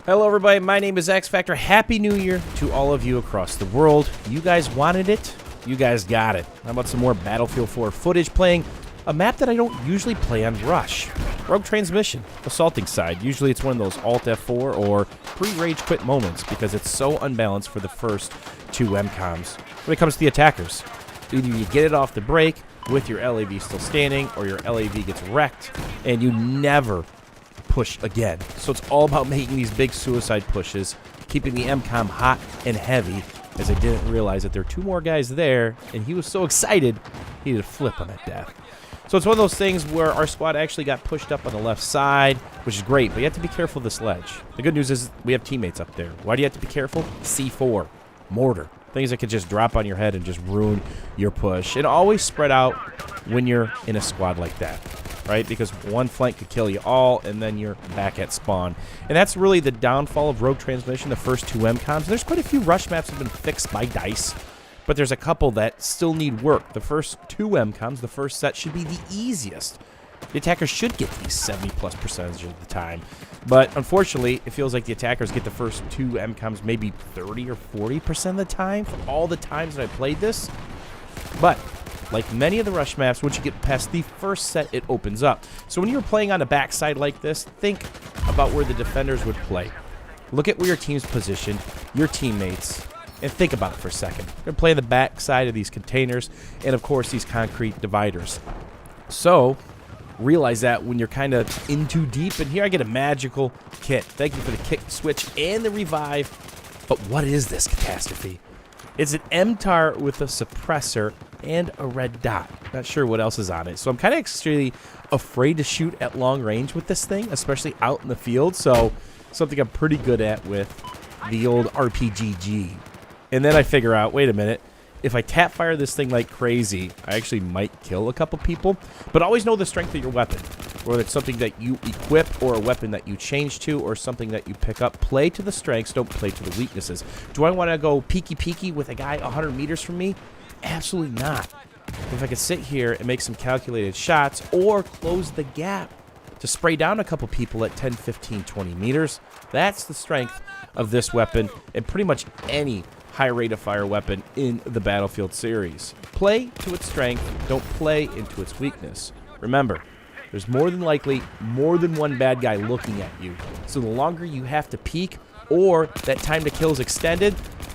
Hello everybody, my name is X Factor. Happy New Year to all of you across the world. You guys wanted it, you guys got it. How about some more Battlefield 4 footage playing a map that I don't usually play on Rush? Rogue Transmission, Assaulting Side. Usually it's one of those Alt F4 or pre-rage quit moments because it's so unbalanced for the first two MCOMs. When it comes to the attackers, either you get it off the break with your LAV still standing or your LAV gets wrecked and you never push again. So it's all about making these big suicide pushes, keeping the MCOM hot and heavy, as I didn't realize that there were two more guys there, and he was so excited, he did a flip on that death. So it's one of those things where our squad actually got pushed up on the left side, which is great, but you have to be careful of this ledge. The good news is we have teammates up there. Why do you have to be careful? C4, mortar, things that could just drop on your head and just ruin your push. And always spread out when you're in a squad like that, right? Because one flank could kill you all, and then you're back at spawn. And that's really the downfall of Rogue Transmission, the first two MCOMs. There's quite a few rush maps that have been fixed by DICE, but there's a couple that still need work. The first two MCOMs, the first set, should be the easiest. The attackers should get these 70+% of the time. But unfortunately, it feels like the attackers get the first two MCOMs maybe 30 or 40% of the time for all the times that I played this. But like many of the rush maps, once you get past the first set, it opens up. So when you're playing on the backside like this, think about where the defenders would play. Look at where your team's positioned, your teammates, and think about it for a second. They're going to play the backside of these containers and, of course, these concrete dividers. So realize that when you're kind of in too deep. And here I get a magical kit. Thank you for the kick switch and the revive. But what is this catastrophe? It's an MTAR with a suppressor and a red dot. Not sure what else is on it. So I'm kind of extremely afraid to shoot at long range with this thing, especially out in the field. So something I'm pretty good at with the old RPGG. And then I figure out, wait a minute, if I tap fire this thing like crazy, I actually might kill a couple people. But always know the strength of your weapon. Whether it's something that you equip or a weapon that you change to or something that you pick up. Play to the strengths, don't play to the weaknesses. Do I want to go peeky with a guy 100 meters from me? Absolutely not. If I could sit here and make some calculated shots or close the gap to spray down a couple people at 10, 15, 20 meters, that's the strength of this weapon and pretty much any high rate of fire weapon in the Battlefield series. Play to its strength, don't play into its weakness. Remember, there's more than likely more than one bad guy looking at you. So the longer you have to peek or that time to kill is extended,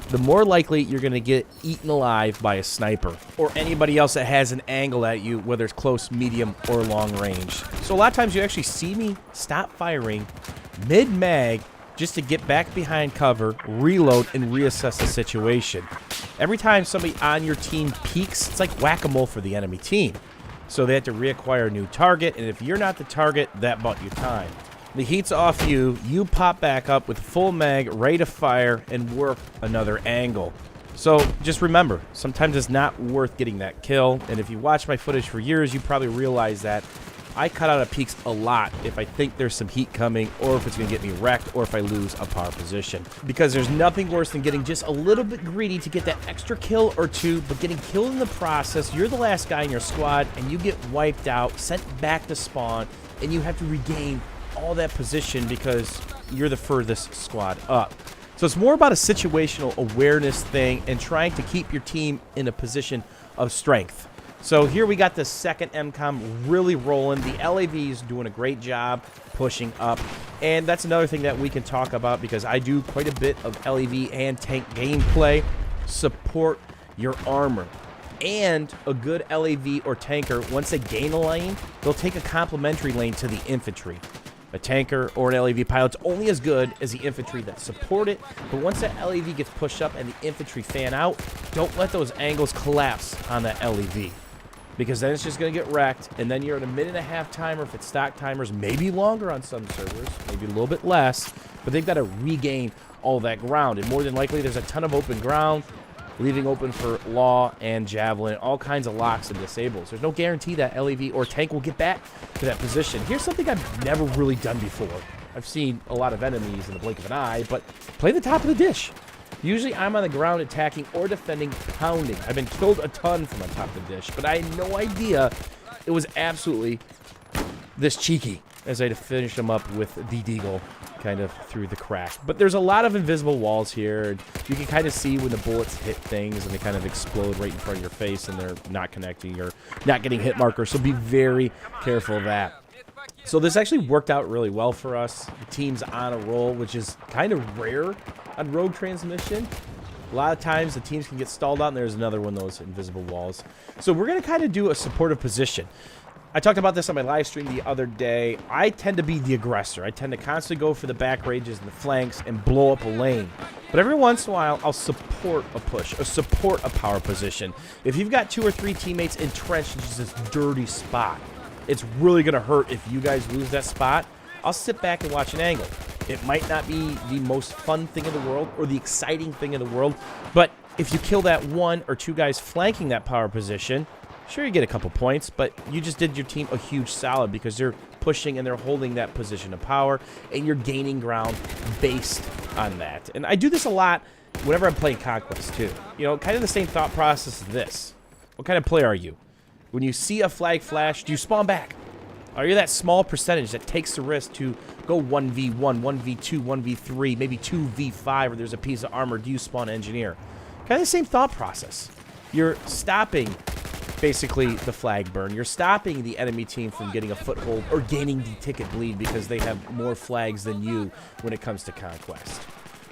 the more likely you're going to get eaten alive by a sniper or anybody else that has an angle at you, whether it's close, medium, or long range. So a lot of times you actually see me stop firing mid-mag just to get back behind cover, reload, and reassess the situation. Every time somebody on your team peeks, it's like whack-a-mole for the enemy team. So they have to reacquire a new target, and if you're not the target, that bought you time. The heat's off you, you pop back up with full mag, ready to fire, and work another angle. So just remember, sometimes it's not worth getting that kill, and if you watch my footage for years, you probably realize that I cut out of peaks a lot if I think there's some heat coming, or if it's going to get me wrecked, or if I lose a power position. Because there's nothing worse than getting just a little bit greedy to get that extra kill or two, but getting killed in the process, you're the last guy in your squad, and you get wiped out, sent back to spawn, and you have to regain all that position because you're the furthest squad up. So it's more about a situational awareness thing and trying to keep your team in a position of strength. So here we got the second MCOM really rolling. The LAV is doing a great job pushing up. And that's another thing that we can talk about because I do quite a bit of LAV and tank gameplay. Support your armor. And a good LAV or tanker, once they gain a lane, they'll take a complementary lane to the infantry. A tanker or an LAV pilot's only as good as the infantry that support it, but once that LAV gets pushed up and the infantry fan out, don't let those angles collapse on that LAV. Because then it's just going to get wrecked, and then you're at a minute-and-a-half timer if it's stock timers, maybe longer on some servers, maybe a little bit less, but they've got to regain all that ground, and more than likely there's a ton of open ground, leaving open for Law and Javelin, all kinds of locks and disables. There's no guarantee that LAV or tank will get back to that position. Here's something I've never really done before. I've seen a lot of enemies in the blink of an eye, but play the top of the dish. Usually I'm on the ground attacking or defending, pounding. I've been killed a ton from on top of the dish, but I had no idea it was absolutely this cheeky as I had to finish him up with the Deagle. kind of through the crack. But there's a lot of invisible walls here. You can kind of see when the bullets hit things and they kind of explode right in front of your face and they're not connecting or not getting hit markers. So be very careful of that. So this actually worked out really well for us. The team's on a roll, which is kind of rare on Rogue Transmission. A lot of times the teams can get stalled out, and there's another one of those invisible walls. So we're going to kind of do a supportive position. I talked about this on my live stream the other day. I tend to be the aggressor. I tend to constantly go for the back ranges and the flanks and blow up a lane. But every once in a while, I'll support a push, or support a power position. If you've got 2 or 3 teammates entrenched in just this dirty spot, it's really going to hurt if you guys lose that spot. I'll sit back and watch an angle. It might not be the most fun thing in the world or the exciting thing in the world, but if you kill that 1 or 2 guys flanking that power position, sure, you get a couple points, but you just did your team a huge solid because they're pushing and they're holding that position of power, and you're gaining ground based on that. And I do this a lot whenever I'm playing Conquest, too. You know, kind of the same thought process as this. What kind of player are you? When you see a flag flash, do you spawn back? Are you that small percentage that takes the risk to go 1v1, 1v2, 1v3, maybe 2v5, where there's a piece of armor? Do you spawn engineer? Kind of the same thought process. You're stopping basically the flag burn. You're stopping the enemy team from getting a foothold or gaining the ticket bleed because they have more flags than you when it comes to Conquest.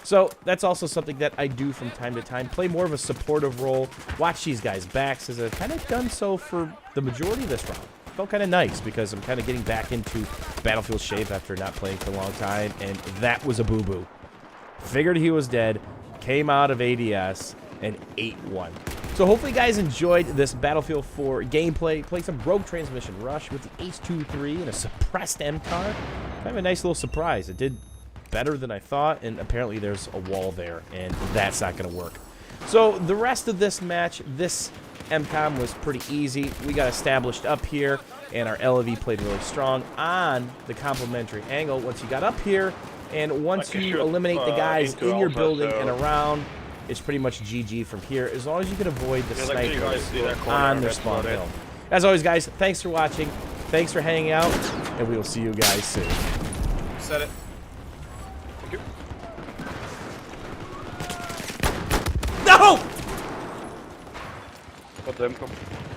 So that's also something that I do from time to time. Play more of a supportive role. Watch these guys' backs, as I've kind of done so for the majority of this round. Felt kind of nice because I'm kind of getting back into Battlefield shape after not playing for a long time, and that was a boo-boo. Figured he was dead, came out of ADS, and ate one. So hopefully you guys enjoyed this Battlefield 4 gameplay. Played some Rogue Transmission Rush with the Ace 2-3 and a suppressed MCAR. Kind of a nice little surprise. It did better than I thought, and apparently there's a wall there, and that's not going to work. So the rest of this match, this MCOM was pretty easy. We got established up here, and our LV played really strong on the complementary angle. Once you got up here, and once you eliminate the guys in your building and around, it's pretty much GG from here, as long as you can avoid the snipers on their spawn hill. As always, guys, thanks for watching. Thanks for hanging out, and we will see you guys soon. Set it. No! Wat hem komt.